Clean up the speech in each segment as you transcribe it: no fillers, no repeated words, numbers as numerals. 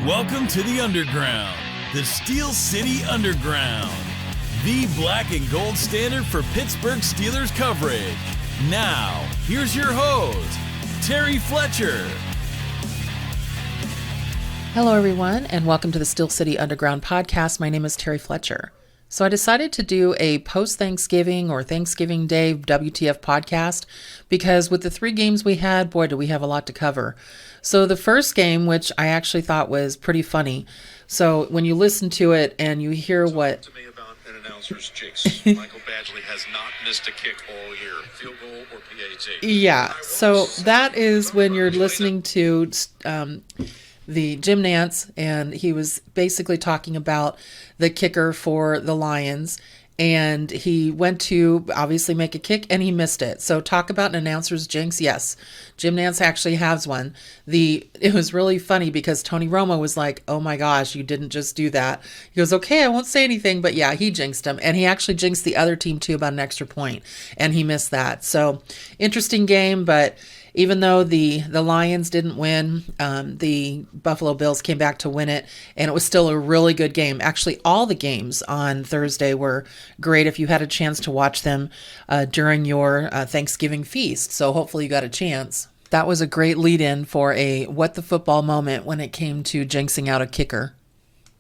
Welcome to the Underground, the Steel City Underground, the black and gold standard for Pittsburgh Steelers coverage. Now, here's your host, Terry Fletcher. Hello, everyone, and welcome to the Steel City Underground podcast. My name is Terry Fletcher. So I decided to do a post-Thanksgiving or Thanksgiving Day WTF podcast because with the 3 games we had, boy, do we have a lot to cover. So the first game, which I actually thought was pretty funny. So when you listen to it and you hear what... To me about an announcer's jinx. Michael Badgley has not missed a kick all year, field goal or PAT. Yeah, so that is when you're listening to... the Jim Nantz, and he was basically talking about the kicker for the Lions, and he went to obviously make a kick and he missed it. So talk about an announcer's jinx. Yes, Jim Nantz actually has one. It was really funny because Tony Romo was like, oh my gosh, you didn't just do that. He goes, okay, I won't say anything, but yeah, he jinxed him, and he actually jinxed the other team too about an extra point, and he missed that. So interesting game, but even though the Lions didn't win, the Buffalo Bills came back to win it, and it was still a really good game. Actually, all the games on Thursday were great if you had a chance to watch them during your Thanksgiving feast. So hopefully you got a chance. That was a great lead-in for a what the football moment when it came to jinxing out a kicker.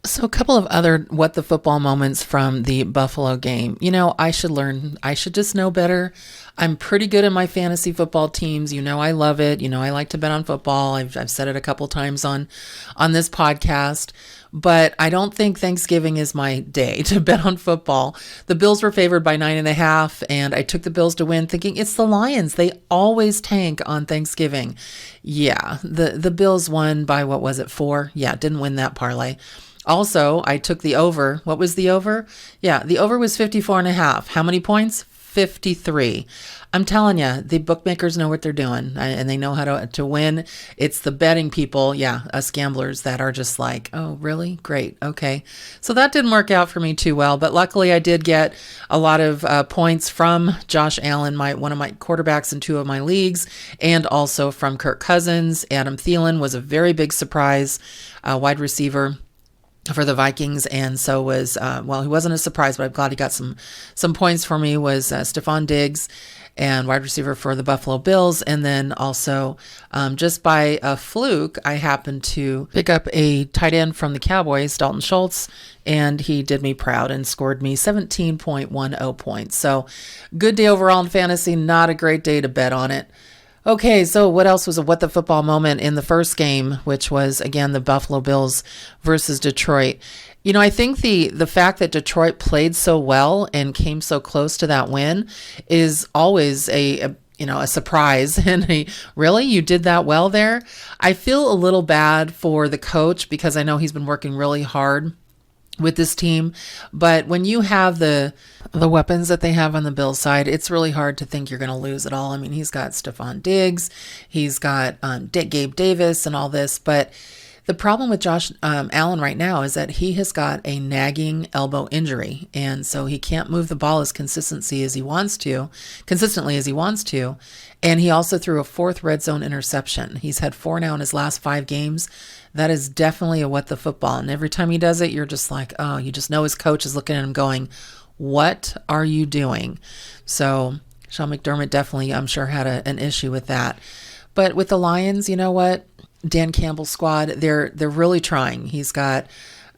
So a couple of other what the football moments from the Buffalo game. You know, I should just know better. I'm pretty good in my fantasy football teams. You know, I love it. You know, I like to bet on football. I've said it a couple times on this podcast, but I don't think Thanksgiving is my day to bet on football. The Bills were favored by 9.5, and I took the Bills to win thinking it's the Lions. They always tank on Thanksgiving. Yeah, the Bills won by, what was it, 4? Yeah, didn't win that parlay. Also, I took the over. What was the over? Yeah, the over was 54.5. How many points? 53. I'm telling you, the bookmakers know what they're doing, and they know how to win. It's the betting people, us gamblers, that are just like, oh, really? Great. Okay. So that didn't work out for me too well, but luckily I did get a lot of points from Josh Allen, one of my quarterbacks in 2 of my leagues, and also from Kirk Cousins. Adam Thielen was a very big surprise wide receiver for the Vikings, and so was, he wasn't a surprise, but I'm glad he got some points for me, was Stephon Diggs, and wide receiver for the Buffalo Bills. And then also, just by a fluke, I happened to pick up a tight end from the Cowboys, Dalton Schultz, and he did me proud and scored me 17.10 points. So good day overall in fantasy, not a great day to bet on it. Okay, so what else was a what the football moment in the first game, which was, again, the Buffalo Bills versus Detroit? You know, I think the fact that Detroit played so well and came so close to that win is always a surprise. And really, you did that well there? I feel a little bad for the coach because I know he's been working really hard with this team, but when you have the weapons that they have on the Bills side, it's really hard to think you're going to lose at all. I mean, he's got Stephon Diggs, he's got Gabe Davis and all this, but the problem with Josh Allen right now is that he has got a nagging elbow injury, and so he can't move the ball as consistently as he wants to, and he also threw a 4th red zone interception. He's had 4 now in his last 5 games. That is definitely a what the football, and every time he does it, you're just like, oh, you just know his coach is looking at him going, what are you doing? So Sean McDermott definitely, I'm sure, had an issue with that. But with the Lions, you know what? Dan Campbell's squad, they're really trying. He's got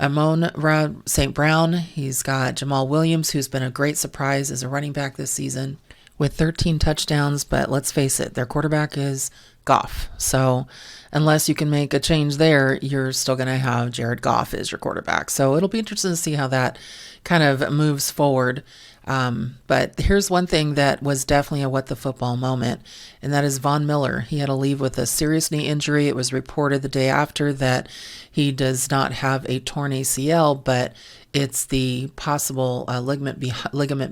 Amon-Ra St. Brown. He's got Jamal Williams, who's been a great surprise as a running back this season with 13 touchdowns. But let's face it, their quarterback is Goff. So unless you can make a change there, you're still going to have Jared Goff as your quarterback. So it'll be interesting to see how that kind of moves forward. But here's one thing that was definitely a what the football moment, and that is Von Miller. He had to leave with a serious knee injury. It was reported the day after that he does not have a torn ACL, but it's the possible ligament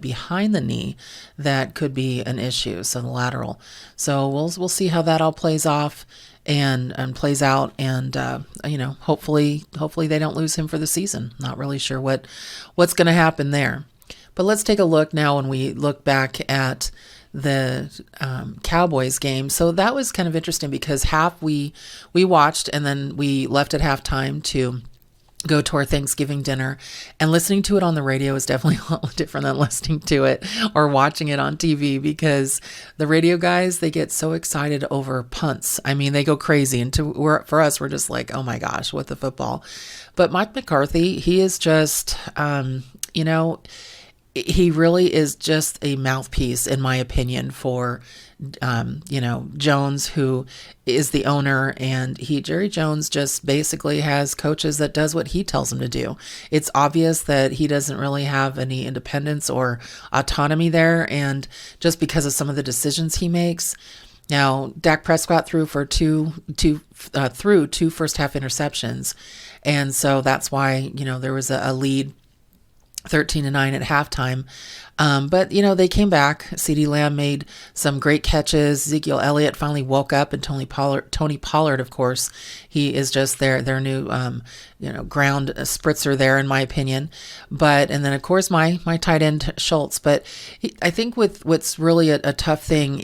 behind the knee that could be an issue, so the lateral. So we'll see how that all plays off and plays out, and hopefully they don't lose him for the season. Not really sure what's going to happen there. But let's take a look now when we look back at Cowboys game. So that was kind of interesting because half we watched and then we left at halftime to go to our Thanksgiving dinner, and listening to it on the radio is definitely a lot different than listening to it or watching it on TV, because the radio guys, they get so excited over punts. I mean, they go crazy, and for us, we're just like, oh my gosh, what the football. But Mike McCarthy, he is just, he really is just a mouthpiece, in my opinion, for Jones, who is the owner, and Jerry Jones just basically has coaches that does what he tells them to do. It's obvious that he doesn't really have any independence or autonomy there, and just because of some of the decisions he makes. Now, Dak Prescott threw two first half interceptions, and so that's why there was a lead 13-9 at halftime. But they came back. CeeDee Lamb made some great catches. Ezekiel Elliott finally woke up, and Tony Pollard, of course, he is just their new, ground spritzer there, in my opinion. And then of course my tight end Schultz. But I think what's really a tough thing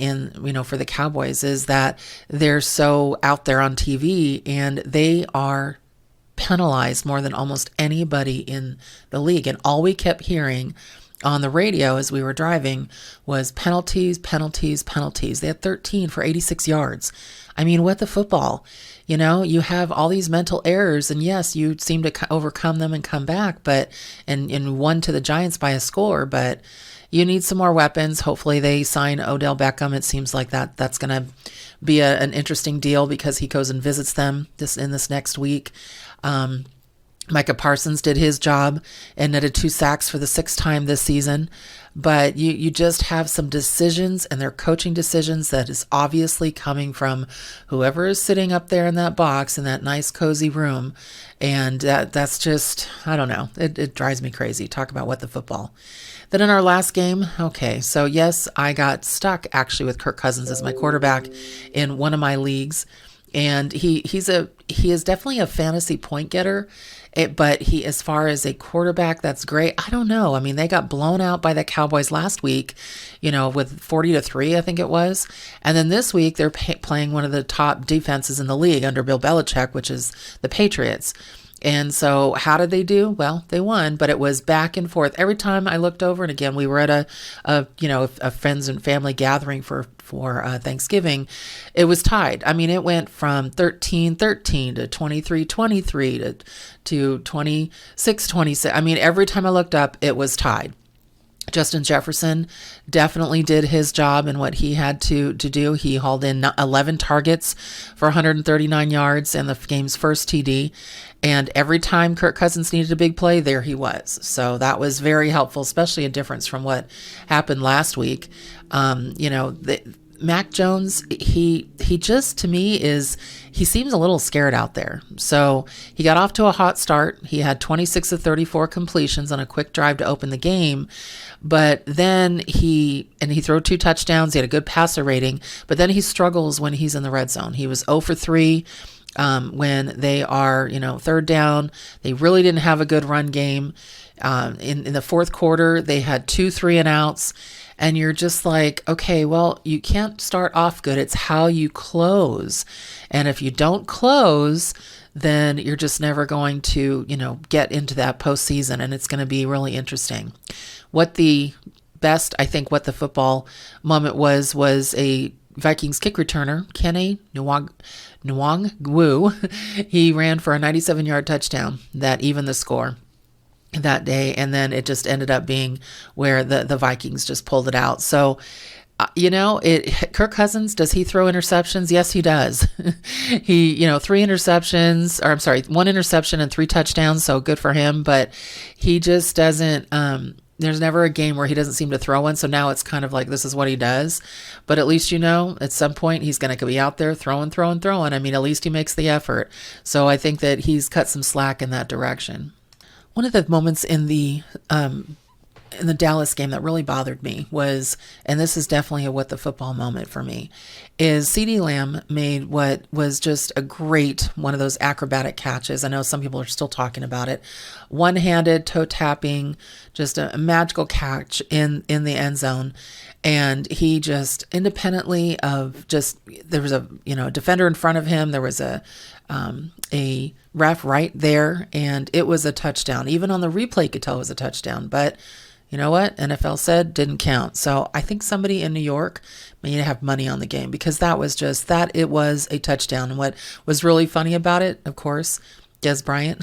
for the Cowboys is that they're so out there on TV, and they are penalized more than almost anybody in the league. And all we kept hearing on the radio as we were driving was penalties, penalties, penalties. They had 13 for 86 yards. I mean, what the football? You have all these mental errors, and yes, you seem to overcome them and come back, and won to the Giants by a score, but you need some more weapons. Hopefully they sign Odell Beckham. It seems like that's going to be an interesting deal, because he goes and visits them this next week. Micah Parsons did his job and netted 2 sacks for the 6th time this season. But you just have some decisions, and they're coaching decisions that is obviously coming from whoever is sitting up there in that box in that nice cozy room. And that's just, I don't know. It drives me crazy. Talk about what the football. Then in our last game, okay, so yes, I got stuck actually with Kirk Cousins as my quarterback in one of my leagues. And he is definitely a fantasy point getter, but as far as a quarterback, that's great. I don't know. I mean, they got blown out by the Cowboys last week, with 40-3, I think it was. And then this week they're playing one of the top defenses in the league under Bill Belichick, which is the Patriots. And so how did they do? Well, they won, but it was back and forth. Every time I looked over, and again, we were at a friends and family gathering for Thanksgiving, it was tied. I mean, it went from 13-13 to 23-23 to 26-26. I mean, every time I looked up, it was tied. Justin Jefferson definitely did his job in what he had to do. He hauled in 11 targets for 139 yards and the game's first TD. And every time Kirk Cousins needed a big play, there he was. So that was very helpful, especially a difference from what happened last week. Mac Jones, he just, to me, he seems a little scared out there. So he got off to a hot start. He had 26 of 34 completions on a quick drive to open the game. But then he threw 2 touchdowns. He had a good passer rating, but then he struggles when he's in the red zone. He was 0 for 3 when they are, third down. They really didn't have a good run game. In the fourth quarter, they had 2 3-and-outs. And you're just like, okay, well, you can't start off good. It's how you close. And if you don't close, then you're just never going to, get into that postseason. And it's going to be really interesting. What the football moment was a Vikings kick returner, Kenny Nwangwu. He ran for a 97-yard touchdown that evened the score that day, and then it just ended up being where the Vikings just pulled it out. So, Kirk Cousins, does he throw interceptions? Yes, he does. He, 3 interceptions, or I'm sorry, 1 interception and 3 touchdowns, so good for him, but he just doesn't, there's never a game where he doesn't seem to throw one, so now it's kind of like this is what he does. But at least, at some point he's going to be out there throwing. I mean, at least he makes the effort. So I think that he's cut some slack in that direction. One of the moments in the in the Dallas game that really bothered me was, and this is definitely a what the football moment for me, is CeeDee Lamb made what was just a great one of those acrobatic catches. I know some people are still talking about it. One-handed, toe tapping, just a magical catch in the end zone. And he just independently of just, there was a defender in front of him. There was a ref right there, and it was a touchdown. Even on the replay, you could tell it was a touchdown. But you know what? NFL said didn't count. So I think somebody in New York may have money on the game, because that was just that. It was a touchdown. And what was really funny about it, of course, Des Bryant,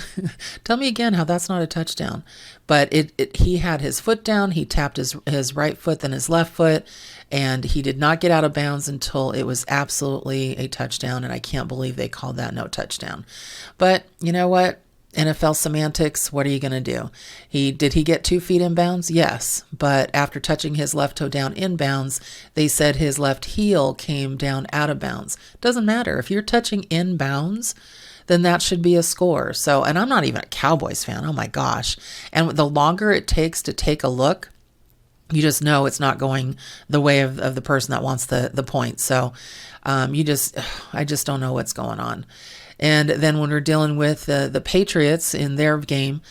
tell me again how that's not a touchdown. But he had his foot down, he tapped his right foot, then his left foot, and he did not get out of bounds until it was absolutely a touchdown. And I can't believe they called that no touchdown. But you know what? NFL semantics, what are you going to do? Did he get 2 feet in bounds? Yes. But after touching his left toe down in bounds, they said his left heel came down out of bounds. Doesn't matter. If you're touching in bounds, then that should be a score. So, and I'm not even a Cowboys fan. Oh my gosh. And the longer it takes to take a look, you just know it's not going the way of the person that wants the point. So I just don't know what's going on. And then when we're dealing with the Patriots in their game,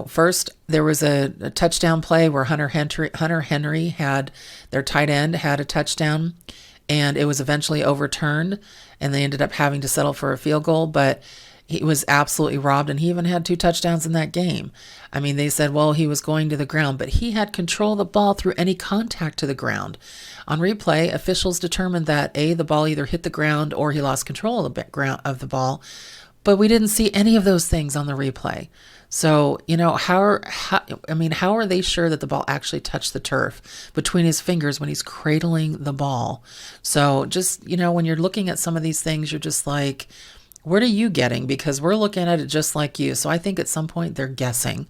first there was a touchdown play where Hunter Henry had their tight end had a touchdown, and it was eventually overturned, and they ended up having to settle for a field goal, but he was absolutely robbed, and he even had 2 touchdowns in that game. I mean, they said, well, he was going to the ground, but he had control of the ball through any contact to the ground. On replay, officials determined that the ball either hit the ground or he lost control of the ball, but we didn't see any of those things on the replay. So, how are they sure that the ball actually touched the turf between his fingers when he's cradling the ball? So just, when you're looking at some of these things, you're just like, what are you getting? Because we're looking at it just like you. So I think at some point they're guessing,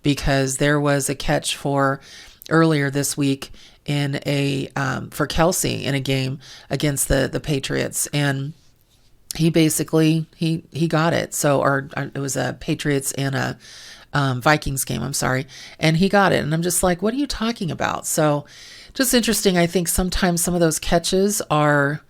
because there was a catch for earlier this week for Kelsey in a game against the Patriots, and he basically he got it. So, or it was a Patriots and a Vikings game, I'm sorry, and he got it. And I'm just like, what are you talking about? So just interesting. I think sometimes some of those catches are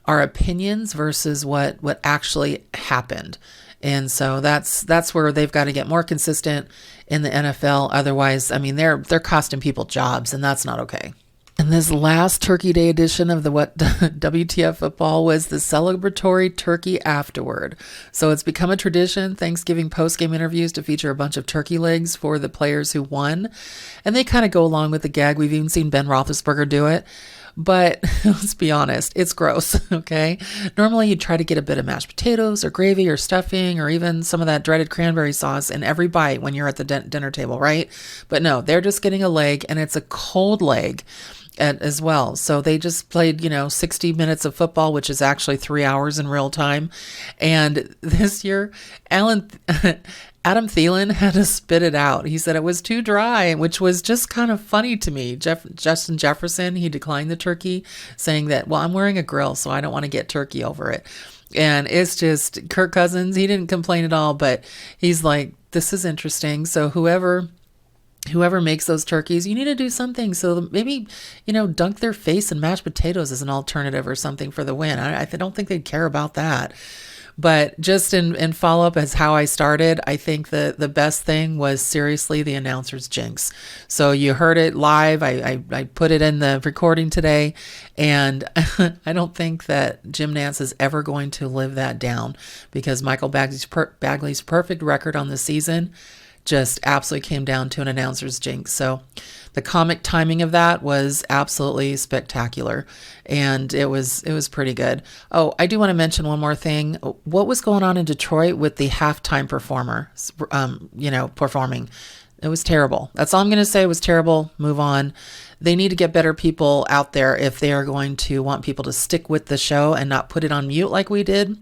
opinions versus what actually happened. And so that's where they've got to get more consistent in the NFL. Otherwise, I mean, they're costing people jobs, and that's not okay. And this last Turkey Day edition of the WTF Football was the celebratory turkey afterward. So it's become a tradition, Thanksgiving post-game interviews to feature a bunch of turkey legs for the players who won. And they kind of go along with the gag. We've even seen Ben Roethlisberger do it. But let's be honest, it's gross, okay? Normally you try to get a bit of mashed potatoes or gravy or stuffing or even some of that dreaded cranberry sauce in every bite when you're at the dinner table, right? But no, they're just getting a leg, and it's a cold leg as well. So they just played, 60 minutes of football, which is actually 3 hours in real time. And this year, Adam Thielen had to spit it out. He said it was too dry, which was just kind of funny to me. Justin Jefferson, he declined the turkey, saying that, well, I'm wearing a grill, so I don't want to get turkey over it. And it's just Kirk Cousins, he didn't complain at all, but he's like, this is interesting. So whoever makes those turkeys, you need to do something. So maybe, dunk their face in mashed potatoes as an alternative or something for the win. I don't think they'd care about that. But just in follow-up as how I started, I think the best thing was seriously the announcer's jinx. So you heard it live. I put it in the recording today, and I don't think that Jim Nantz is ever going to live that down, because Michael Bagley's perfect record on the season just absolutely came down to an announcer's jinx. So the comic timing of that was absolutely spectacular, and it was pretty good. Oh, I do want to mention one more thing. What was going on in Detroit with the halftime performer, performing? It was terrible. That's all I'm going to say. It was terrible. Move on. They need to get better people out there if they are going to want people to stick with the show and not put it on mute like we did,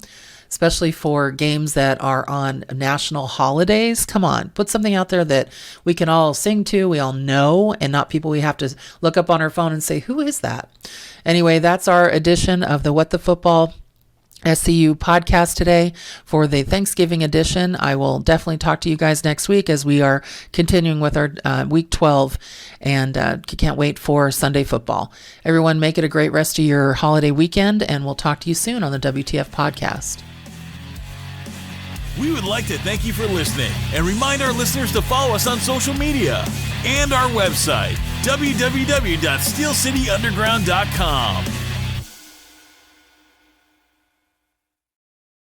especially for games that are on national holidays. Come on, put something out there that we can all sing to, we all know, and not people we have to look up on our phone and say, who is that? Anyway, that's our edition of the What the Football SCU podcast today for the Thanksgiving edition. I will definitely talk to you guys next week as we are continuing with our week 12 and can't wait for Sunday football. Everyone, make it a great rest of your holiday weekend, and we'll talk to you soon on the WTF podcast. We would like to thank you for listening and remind our listeners to follow us on social media and our website, www.steelcityunderground.com.